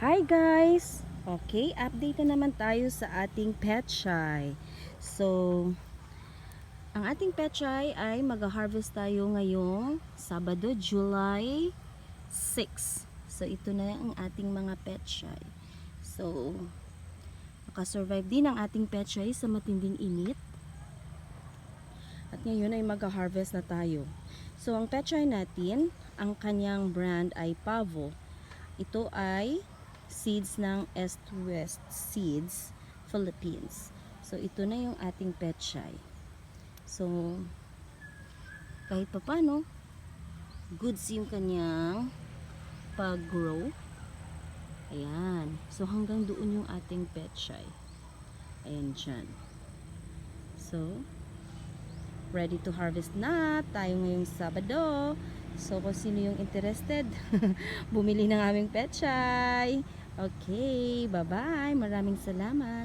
Hi guys! Okay, update na naman tayo sa ating petchay. So, ang ating petchay ay mag-harvest tayo ngayong Sabado, July 6. So, ito na ang ating mga petchay. So, nakasurvive din ang ating petchay sa matinding init. At ngayon ay mag-harvest na tayo. So, ang petchay natin, ang kanyang brand ay Pavo. Ito ay seeds ng East West Seeds Philippines. So ito na yung ating petchay. So kahit papano goods yung kanyang pag-grow. Ayan. So hanggang doon yung ating petchay. Ayan dyan. So ready to harvest na tayo ngayong Sabado. So kung sino yung interested, bumili ng aming petchay. Okay, bye-bye. Maraming salamat.